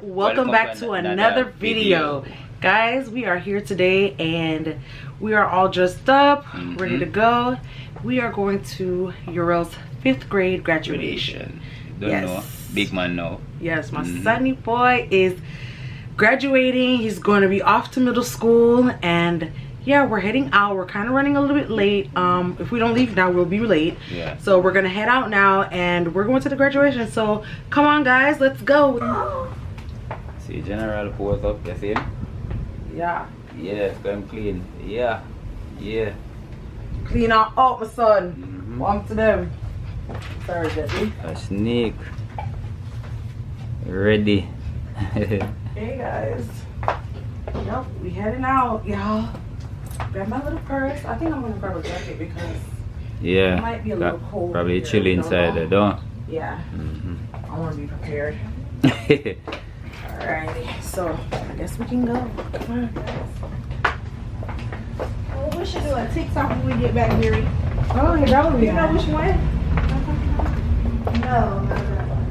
welcome back to another video. Guys, we are here today and we are all dressed up, ready to go. We are going to Yuri'S 5th grade graduation. Don't know, big man now. Yes, my sunny boy is graduating. He's going to be off to middle school, and yeah, we're heading out. We're kind of running a little bit late. If we don't leave now, we'll be late. Yeah. So we're gonna head out now, and we're going to the graduation. So come on, guys, let's go. See, General pose up. You see him? Yeah. Yes, going clean. Yeah. Yeah. Clean out, my son. Welcome to them. Sorry, Jesse. Rash Nique. Ready. Hey guys. Yep, we heading out, y'all. Grab my little purse. I think I'm gonna grab a jacket because it might be a little cold. Probably chilly inside the door. Yeah. I want to be prepared. Alrighty, so I guess we can go. Come on, guys. Well, we should do a TikTok when we get back, Yuri. Oh, yeah, that would be. You know which one? No, not that one.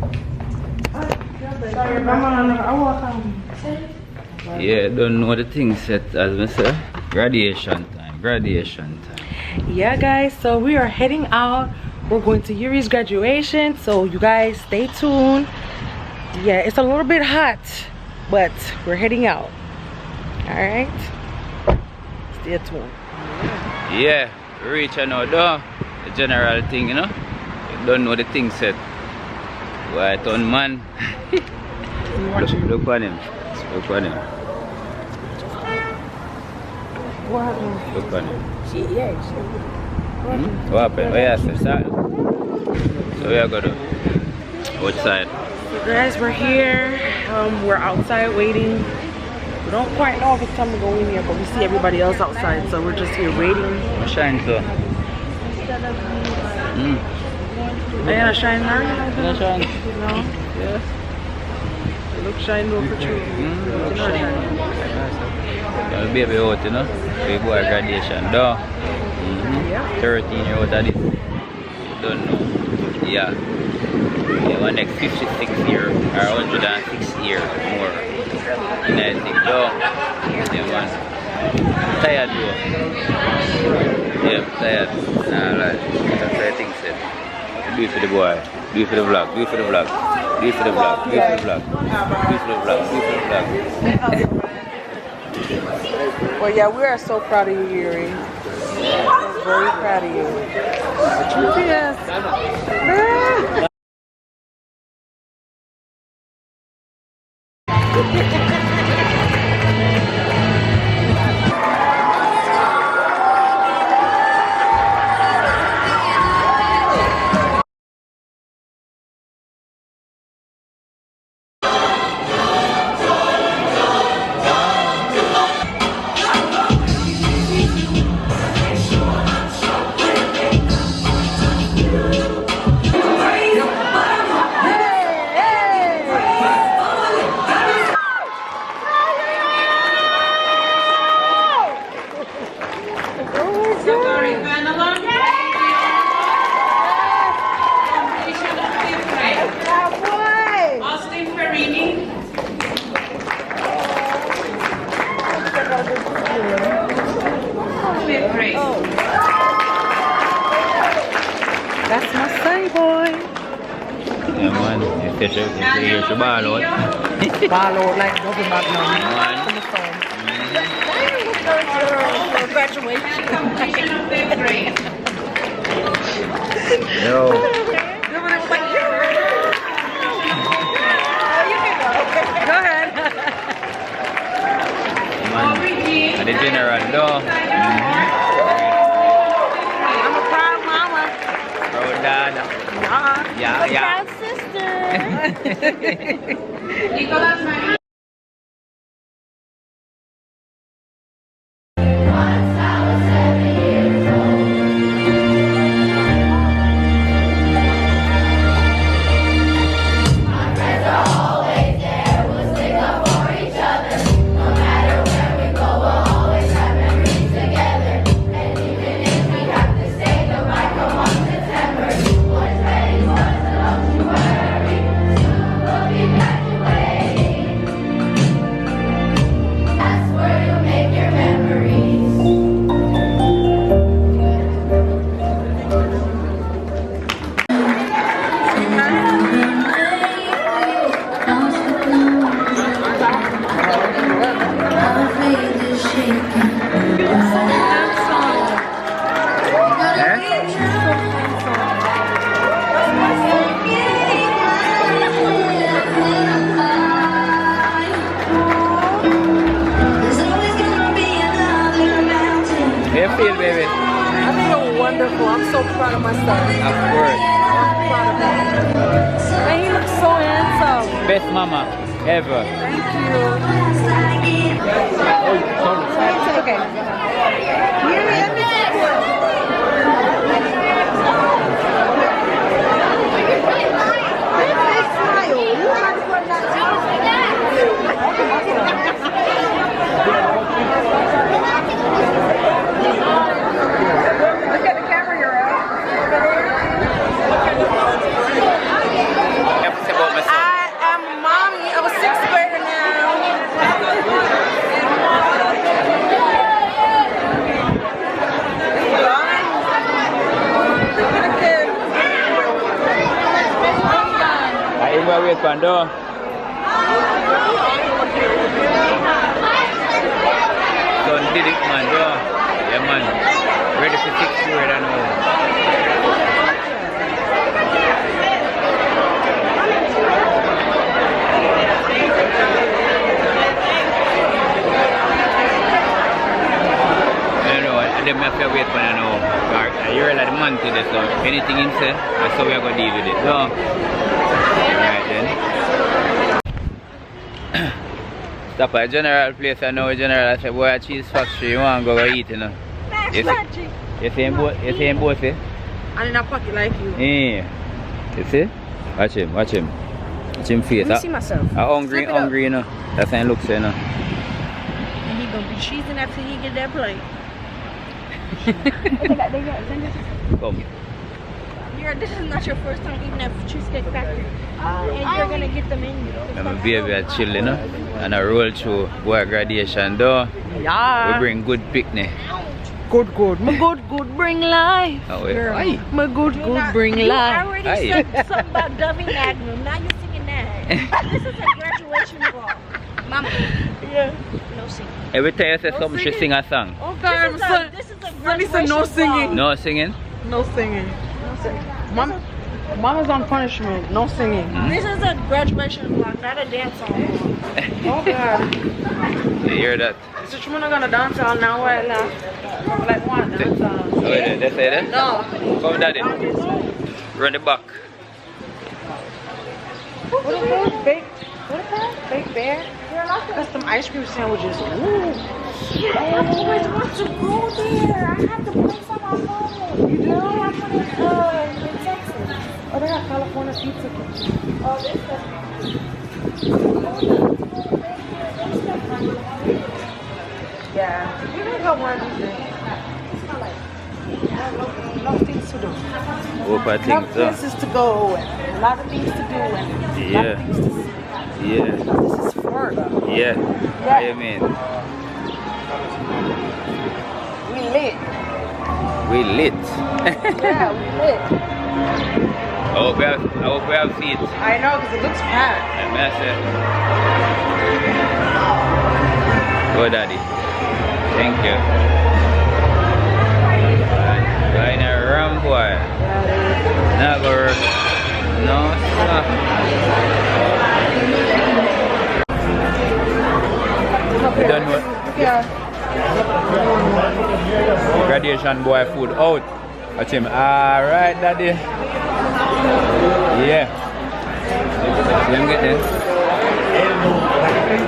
Sorry, I walk home. Yeah, don't know the things yet, as I said. Graduation time. Yeah, guys, so we are heading out. We're going to Yuri's graduation, so you guys stay tuned. Yeah, it's a little bit hot, but we're heading out. All right, stay tuned. Yeah, reach another door. The general thing, you know. You don't know the things yet. White on man. Look on him. Look on him. What happened? Look on him. What happened? Where is the side? So we are going to outside. So guys, we're here. We're outside waiting. We don't quite know if it's time to go in here, but we see everybody else outside, so we're just here waiting. What shine so? Are you gonna shine now? Gonna shine? No? Yeah. It looks shiny over true. Baby out, you know. Big boy graduation. Though. 13-year-old that is. You don't know. Yeah. Yeah, one next 56 years or 106 years more. And I think, though. Yeah, man. Tired, though. Yeah, tired. Nah, like, that's what I think, said. Do it for the boy. Do it for the vlog. Do it for the vlog. Do it for the vlog. Do it for the vlog. Do it for the vlog. Do it for the vlog. Well, yeah, we are so proud of you, Yuri. We're very proud of you. The truth is. That's my sunny boy. Yeah, man. If you're to ball out. Ball out like nothing but none. Graduation. Yo. Go ahead. Man, the general, though. I'm a proud mama. Proud dad. Yeah. Proud sister. feel, baby? I feel wonderful. I'm so proud of my son. Of course. I'm proud of him. And he looks so handsome. Best mama ever. Thank you. Oh, sorry. It's okay. Look at the camera, Yuri'S. I am a mommy of a 6th grader now. I will wait for door. Don't did it, man, door. Yeah, man. Ready for 6th grade and all. And then we have to wait for an hour. You're like the man today, so anything in say, that's how we are going to deal with it. So, alright then. Stop at a general place, I know a general, I said, boy, a cheese factory, you want to go eat, you know. You see him both, eh? I'm in a pocket like you. Yeah. You see? Watch him, watch him. Watch him face. Let me see myself. Hungry, hungry, you know. That's how he looks, you know. And he gonna be cheesing after he get that plate. Come. This is not your first time eating at Cheesecake Factory. And you're gonna get the menu. I'm a baby at chill, you know. And I roll through boy graduation door. Yeah. We bring good picnic. Good. My good bring life. Oh, wait. Girl. Aye. My good bring life. I already said something about Dovey Magnum. Now you're singing that. This is a graduation ball. Mama. Yeah. No singing. Every time you say something, she sing a song. Okay, This is a Sonny graduation said no singing. ball. No singing? No singing. Mama's on punishment. No singing. This is a graduation block, not a dance song. Oh God. You hear that? So you're not gonna dance all now while like what? Dance all. Oh, wait, they say that? No. Come, daddy. Run the back. What are those baked? What is that? Baked bear? Custom ice cream sandwiches. Ooh. I always want to go there. I have to play some on home. You do? I have one in Texas. Oh, they got California pizza. Oh, this stuff. Yeah. You didn't go one of these days. A lot of things to do. Hope I A lot think of so. places to go and a lot of things to do and a lot Yeah. of things to see. Yeah. This is Florida. Yeah. What do you mean? We lit. We lit. Yeah, we lit. I hope we have seats. I know because it looks packed. And I say, go daddy. Thank you. Right in a ram boy. Never. No stuff. You don't know. Yeah. Graduation boy food out. Watch him. Alright, daddy. Yeah. See him get there.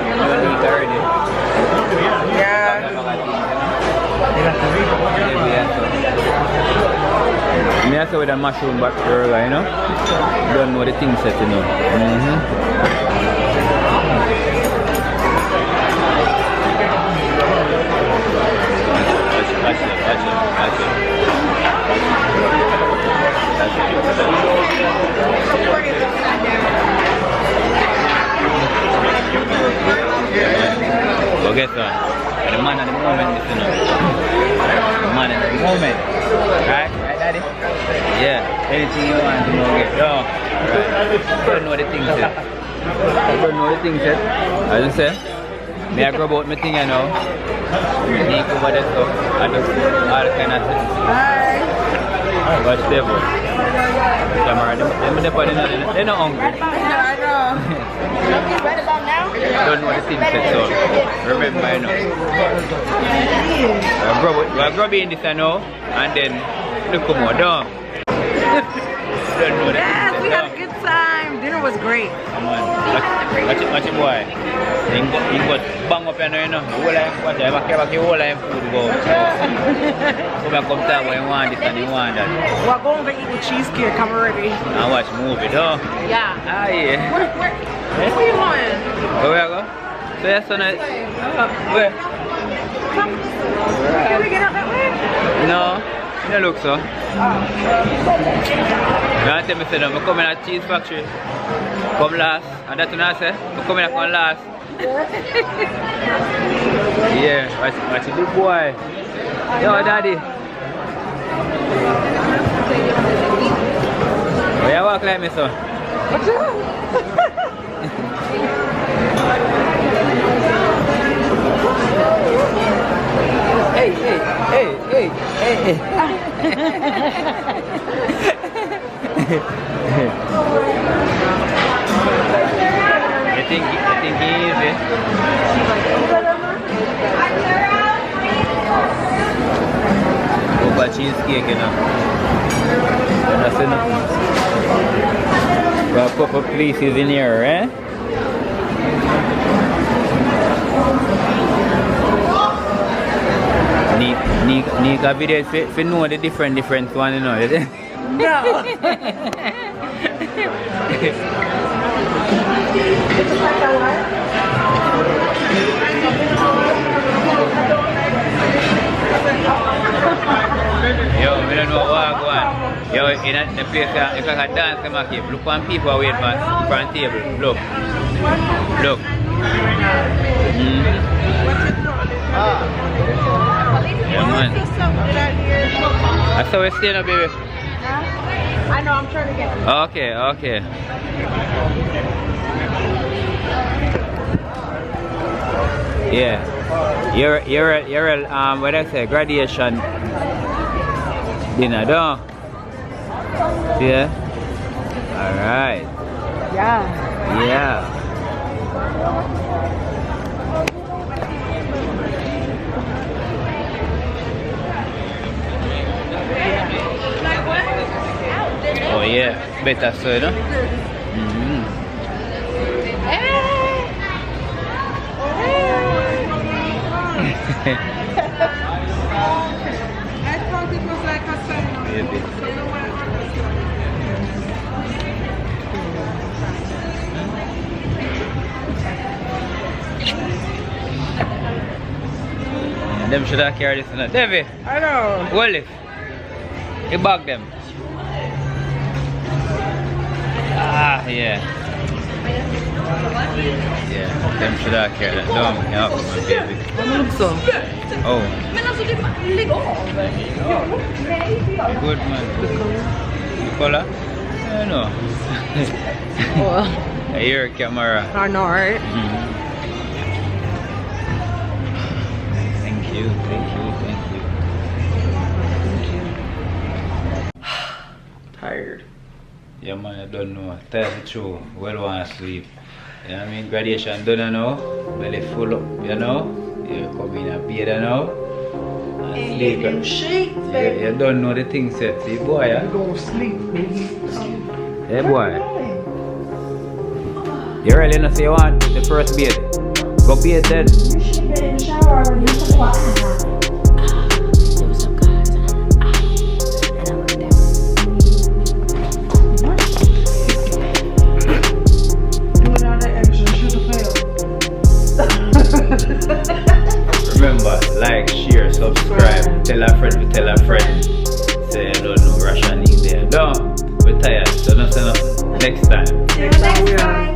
You don't eat already. Yeah. Me also with a mushroom back burger, you know? You don't know the things that you know. Watch Go get one. The man at the moment, you know. The man at the moment. Right? Right, daddy? Yeah. Anything you want, you know, get. Yo. Alright. You don't know the things yet. You don't know the things yet. As I say, me I go about my thing, you know. Sneak over the stuff. I do all kind of things. Watch DEVO. Camera, they're not hungry. Yeah, I know. Right about now? don't know the thing set, so remember, you know. We're grabbing this, you know, and then look more down. Don't know the Yes, thing we set, had a good time. Dinner was great. come on, watch it, boy. He got bang up, you know. Whole life, watch it. He whole life food go. Come back, come tell what you want this and you want that. We're going to eat the cheesecake. I'm ready. And watch movie, though. Yeah. Ah, yeah. Where are you going? Where we go? So yes, son. Where? Can we get out that way? No, it don't look so. You want to tell me, say, no, I'm coming at cheese factory. Come last. And that's what I say. I'm coming at one last. Yeah, watch it, big boy. Yo, daddy. Where you walk like me, son? What's up? Hey. You think easy? Over cheesecake, you know. That's enough. Got a couple places in here, eh? Nique a video if you know the different one, you know. No. Yo, we don't know what go on. Yo, in the place, if I can dance, I'm okay. Look when people are waiting for front table. Look. Yeah, man. That's how we stay now, baby. I know, I'm trying to get them. Okay. Yeah. You're what I say, graduation dinner, though. Yeah. Alright. Yeah. Oh yeah, better so, no? I thought it was like a sign. Them should have carried this in a Devi. I know. Hold it. You bag them. Ah, yeah. Yeah, them should have carried that. No, yeah, my baby. I look so. Oh. Good man. The color? I don't know. Oh. Your camera. I know, right? Thank you. Tired. Yeah man, I don't know. Tell the truth. Well want to sleep. You know what I mean? Graduation done, you know. Belly full up, you know. You come in and bed, you know. And sleep. You don't know the thing set. See boy, yeah? Go sleep, baby. Hey boy. You really know say you want the first bed? Go bed then. You should get in the shower already. There was some guys and I looked at Doing all that extra should have failed. Remember, like, share, subscribe, tell a friend to tell a friend. Say you don't know Rash Nique there. No, we're tired, so nothing. Next time. See you next time.